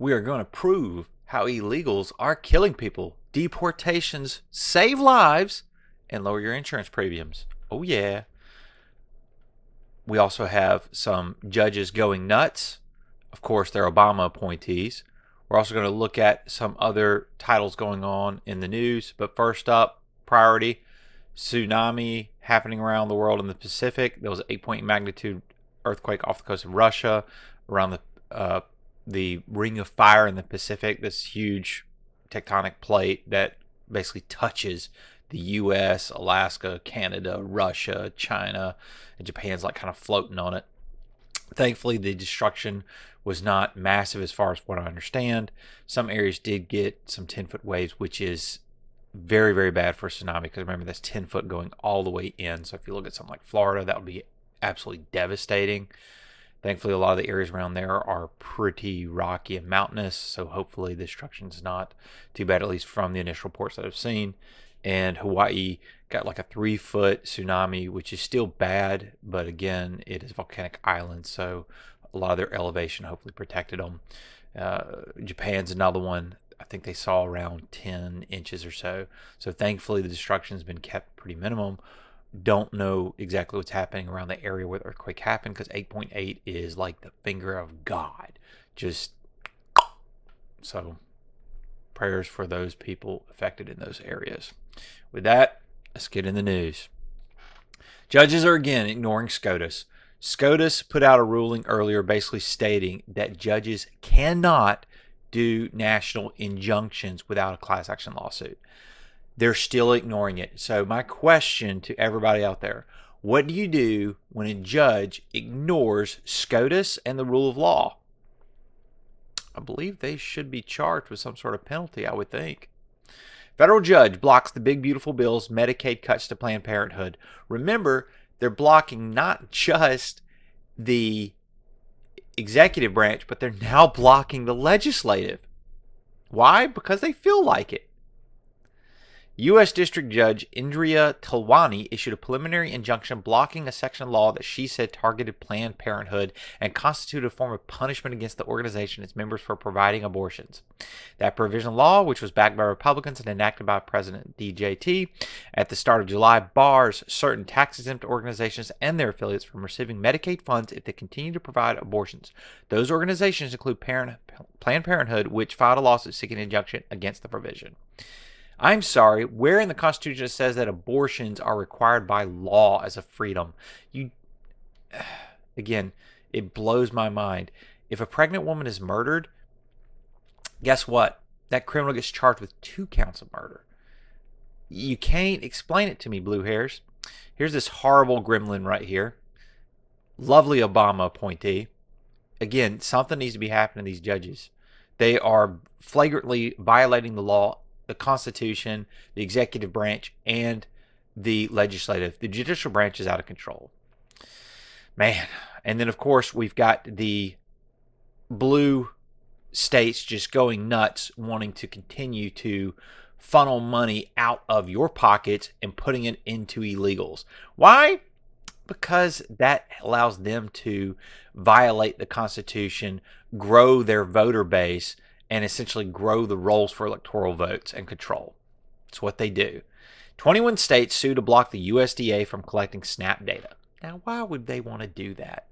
we are going to prove how illegals are killing people. Deportations save lives and lower your insurance premiums. Oh, yeah. We also have some judges going nuts. Of course, they're Obama appointees. We're also going to look at some other titles going on in the news. But first up, priority, tsunami happening around the world in the Pacific. There was an 8-point magnitude earthquake off the coast of Russia, around the Ring of Fire in the Pacific, this huge tectonic plate that basically touches the U.S., Alaska, Canada, Russia, China, and Japan's like kind of floating on it. Thankfully, the destruction was not massive as far as what I understand. Some areas did get some 10-foot waves, which is very, very bad for a tsunami, because remember, that's 10 foot going all the way in. So if you look at something like Florida, that would be absolutely devastating. Thankfully, a lot of the areas around there are pretty rocky and mountainous, so hopefully the destruction is not too bad, at least from the initial reports that I've seen. And Hawaii got like a 3-foot tsunami, which is still bad, but again, it is a volcanic island, so a lot of their elevation hopefully protected them. Japan's another one. I think they saw around 10 inches or so. So thankfully, the destruction has been kept pretty minimum. Don't know exactly what's happening around the area where the earthquake happened, because 8.8 is like the finger of God. Just so prayers for those people affected in those areas. With that, let's get in the news. Judges are again ignoring SCOTUS. SCOTUS put out a ruling earlier basically stating that judges cannot do national injunctions without a class action lawsuit. They're still ignoring it. So my question to everybody out there, what do you do when a judge ignores SCOTUS and the rule of law? I believe they should be charged with some sort of penalty, I would think. Federal judge blocks the big beautiful bill's Medicaid cuts to Planned Parenthood. Remember, they're blocking not just the executive branch, but they're now blocking the legislative. Why? Because they feel like it. U.S. District Judge Indria Talwani issued a preliminary injunction blocking a section of law that she said targeted Planned Parenthood and constituted a form of punishment against the organization and its members for providing abortions. That provision of law, which was backed by Republicans and enacted by President DJT at the start of July, bars certain tax-exempt organizations and their affiliates from receiving Medicaid funds if they continue to provide abortions. Those organizations include Planned Parenthood, which filed a lawsuit seeking an injunction against the provision. I'm sorry, where in the Constitution it says that abortions are required by law as a freedom? Again, it blows my mind. If a pregnant woman is murdered, guess what? That criminal gets charged with 2 counts of murder. You can't explain it to me, blue hairs. Here's this horrible gremlin right here. Lovely Obama appointee. Again, something needs to be happening to these judges. They are flagrantly violating the law, the Constitution, the executive branch, and the legislative. The judicial branch is out of control. Man. And then, of course, we've got the blue states just going nuts, wanting to continue to funnel money out of your pockets and putting it into illegals. Why? Because that allows them to violate the Constitution, grow their voter base, and essentially grow the rolls for electoral votes and control. It's what they do. 21 states sued to block the USDA from collecting SNAP data. Now, why would they want to do that?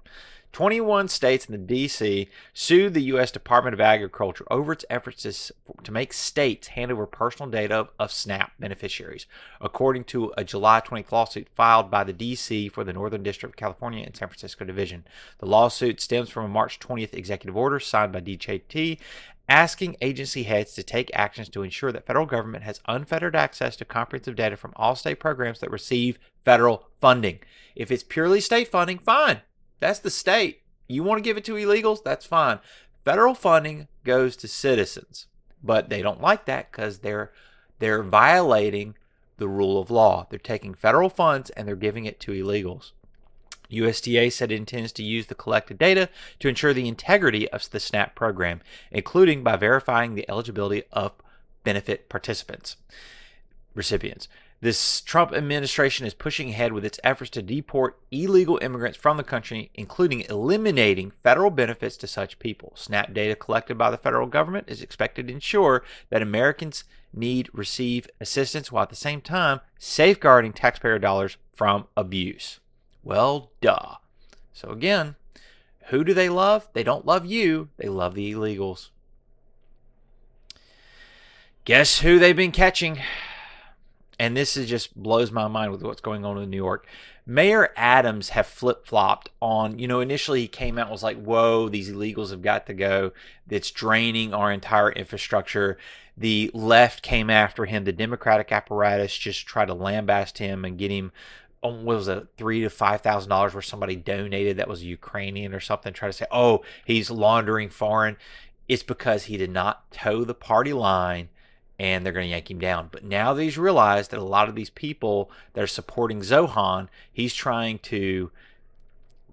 21 states in the D.C. sued the U.S. Department of Agriculture over its efforts to make states hand over personal data of SNAP beneficiaries, according to a July 20th lawsuit filed by the D.C. for the Northern District of California and San Francisco Division. The lawsuit stems from a March 20th executive order signed by DJT asking agency heads to take actions to ensure that federal government has unfettered access to comprehensive data from all state programs that receive federal funding. If it's purely state funding, fine. That's the state. You want to give it to illegals? That's fine. Federal funding goes to citizens, but they don't like that because they're violating the rule of law. They're taking federal funds and they're giving it to illegals. USDA said it intends to use the collected data to ensure the integrity of the SNAP program, including by verifying the eligibility of benefit recipients. This Trump administration is pushing ahead with its efforts to deport illegal immigrants from the country, including eliminating federal benefits to such people. SNAP data collected by the federal government is expected to ensure that Americans need receive assistance while at the same time safeguarding taxpayer dollars from abuse. Well, duh. So again, who do they love? They don't love you. They love the illegals. Guess who they've been catching? And this is just blows my mind with what's going on in New York. Mayor Adams have flip-flopped on, initially he came out and was like, whoa, these illegals have got to go. It's draining our entire infrastructure. The left came after him. The Democratic apparatus just tried to lambast him and get him, what was it, $3,000 to $5,000 where somebody donated that was a Ukrainian or something, try to say, oh, he's laundering foreign. It's because he did not toe the party line, and they're going to yank him down. But now that he's realized that a lot of these people that are supporting Zohan, he's trying to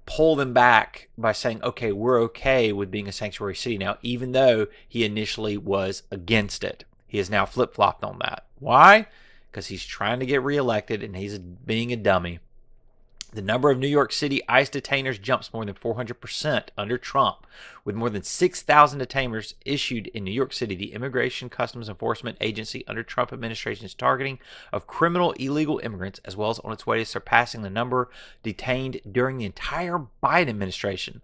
pull them back by saying, okay, we're okay with being a sanctuary city now, even though he initially was against it. He has now flip-flopped on that. Why? Because he's trying to get reelected, and he's being a dummy. The number of New York City ICE detainers jumps more than 400% under Trump. With more than 6,000 detainers issued in New York City, the Immigration Customs Enforcement Agency under Trump administration's targeting of criminal illegal immigrants, as well as on its way to surpassing the number detained during the entire Biden administration.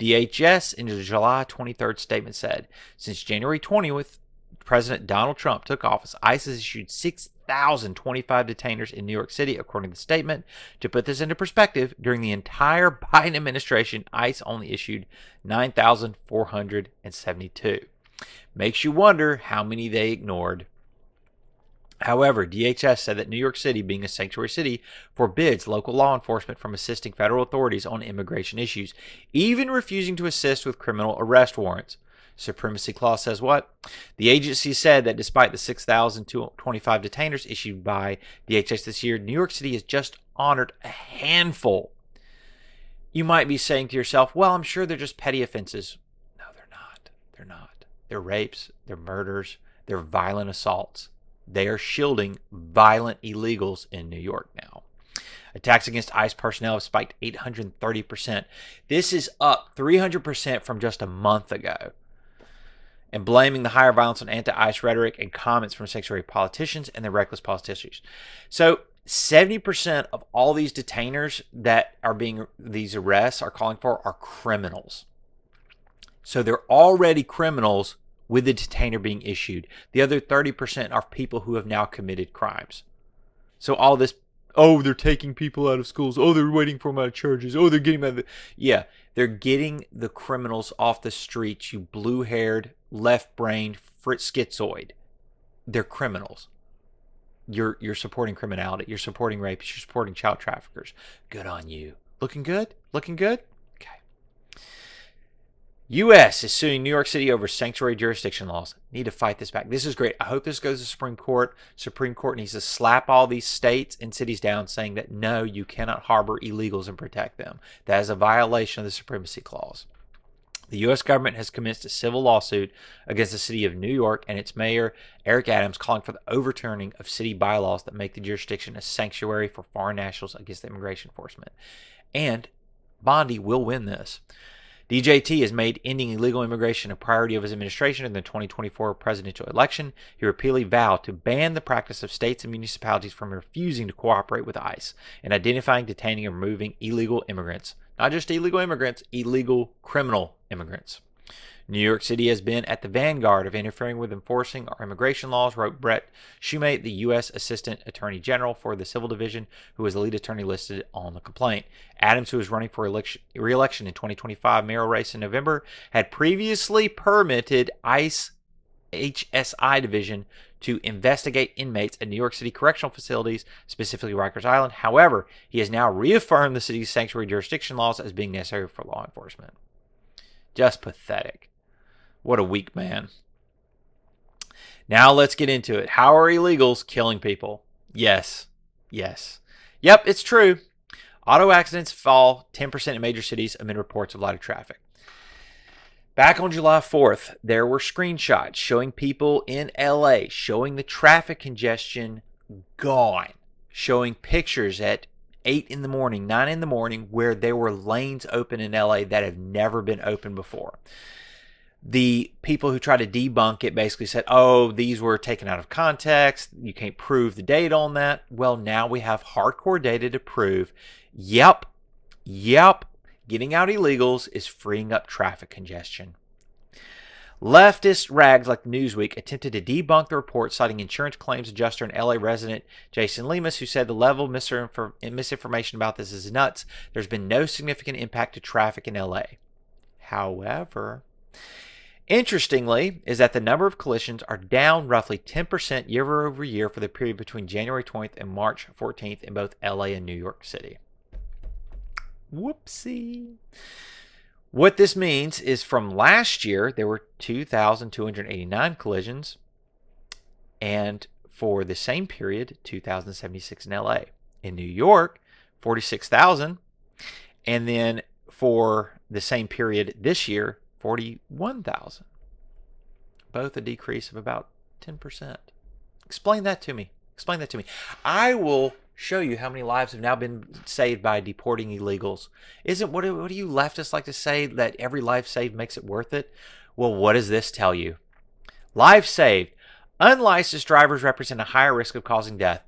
DHS in a July 23rd statement said, since January 20th, President Donald Trump took office, ICE has issued 6,025 detainers in New York City, according to the statement. To put this into perspective, during the entire Biden administration, ICE only issued 9,472. Makes you wonder how many they ignored. However, DHS said that New York City, being a sanctuary city, forbids local law enforcement from assisting federal authorities on immigration issues, even refusing to assist with criminal arrest warrants. Supremacy Clause says what? The agency said that despite the 6,025 detainers issued by DHS this year, New York City has just honored a handful. You might be saying to yourself, well, I'm sure they're just petty offenses. No, they're not. They're not. They're rapes. They're murders. They're violent assaults. They are shielding violent illegals in New York now. Attacks against ICE personnel have spiked 830%. This is up 300% from just a month ago. And blaming the higher violence on anti-ICE rhetoric and comments from sanctuary politicians and their reckless politicians. So 70% of all these detainers that are being, these arrests are calling for are criminals. So they're already criminals with the detainer being issued. The other 30% are people who have now committed crimes. So all this, oh, they're taking people out of schools. Oh, they're waiting for them out of churches. Oh, they're getting them out of the... Yeah, they're getting the criminals off the streets, you blue-haired, left-brained, schizoid. They're criminals. You're supporting criminality. You're supporting rapists. You're supporting child traffickers. Good on you. Looking good? Looking good? Okay. U.S. is suing New York City over sanctuary jurisdiction laws. Need to fight this back. This is great. I hope this goes to Supreme Court. Supreme Court needs to slap all these states and cities down saying that, no, you cannot harbor illegals and protect them. That is a violation of the Supremacy Clause. The U.S. government has commenced a civil lawsuit against the city of New York and its mayor, Eric Adams, calling for the overturning of city bylaws that make the jurisdiction a sanctuary for foreign nationals against the immigration enforcement. And Bondi will win this. DJT has made ending illegal immigration a priority of his administration in the 2024 presidential election. He repeatedly vowed to ban the practice of states and municipalities from refusing to cooperate with ICE in identifying, detaining, and removing illegal immigrants. Not just illegal immigrants, illegal criminal immigrants. New York City has been at the vanguard of interfering with enforcing our immigration laws, wrote Brett Shumate, the U.S. Assistant Attorney General for the Civil Division, who was the lead attorney listed on the complaint. Adams, who was running for re-election in 2025 mayoral race in November, had previously permitted ICE HSI Division to investigate inmates at New York City correctional facilities, specifically Rikers Island. However, he has now reaffirmed the city's sanctuary jurisdiction laws as being necessary for law enforcement. Just pathetic. What a weak man. Now let's get into it. How are illegals killing people? Yes. Yes. Yep, it's true. Auto accidents fall 10% in major cities amid reports of lighter traffic. Back on July 4th, there were screenshots showing people in LA showing the traffic congestion gone. showing pictures at 8 in the morning, 9 in the morning, where there were lanes open in LA that have never been open before. The people who try to debunk it basically said, oh, these were taken out of context. You can't prove the data on that. Well, now we have hardcore data to prove, yep, getting out illegals is freeing up traffic congestion. Leftist rags like Newsweek attempted to debunk the report, citing insurance claims adjuster and LA resident Jason Lemus, who said the level of misinformation about this is nuts. There's been no significant impact to traffic in LA. However, interestingly, is that the number of collisions are down roughly 10% year over year for the period between January 20th and March 14th in both LA and New York City. Whoopsie. What this means is from last year, there were 2,289 collisions, and for the same period, 2,076 in LA. In New York, 46,000, and then for the same period this year, 41,000. Both a decrease of about 10%. Explain that to me. I will show you how many lives have now been saved by deporting illegals. What do you leftists like to say, that every life saved makes it worth it? Well, what does this tell you? Lives saved. Unlicensed drivers represent a higher risk of causing death.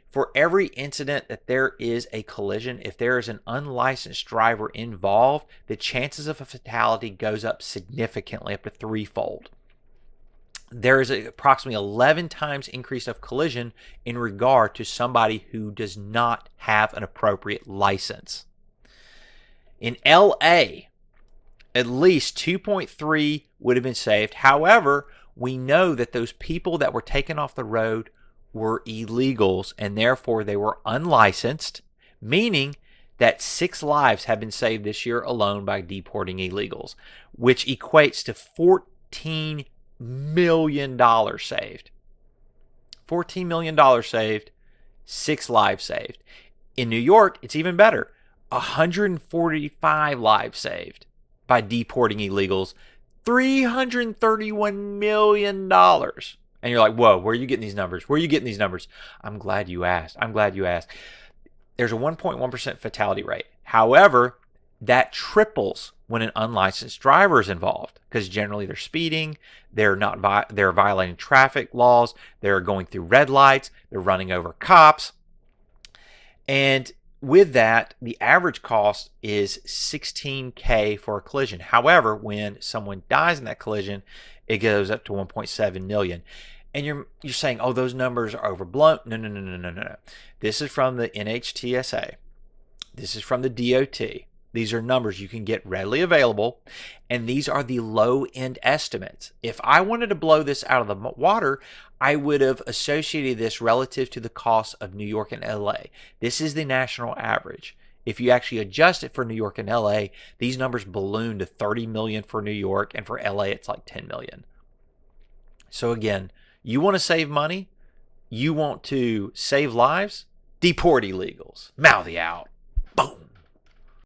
For every incident that there is a collision, if there is an unlicensed driver involved, the chances of a fatality goes up significantly, up to threefold. There is approximately 11 times increase of collision in regard to somebody who does not have an appropriate license. In LA, at least 2.3 would have been saved. However, we know that those people that were taken off the road were illegals, and therefore they were unlicensed, meaning that 6 lives have been saved this year alone by deporting illegals, which equates to $14 million saved. $14 million saved, 6 lives saved. In New York, it's even better. 145 lives saved by deporting illegals. $331 million. And you're like, whoa, where are you getting these numbers? I'm glad you asked. There's a 1.1% fatality rate. However, that triples when an unlicensed driver is involved, because generally they're speeding, they're violating traffic laws, they're going through red lights, they're running over cops. And with that, the average cost is $16,000 for a collision. However, when someone dies in that collision, it goes up to $1.7 million. And you're saying, oh, those numbers are overblown. No. This is from the NHTSA. This is from the DOT. These are numbers you can get readily available, and these are the low-end estimates. If I wanted to blow this out of the water, I would have associated this relative to the cost of New York and LA. This is the national average. If you actually adjust it for New York and LA, these numbers balloon to $30 million for New York, and for LA, it's like $10 million. So again, you want to save money? You want to save lives? Deport illegals. Mouthy out.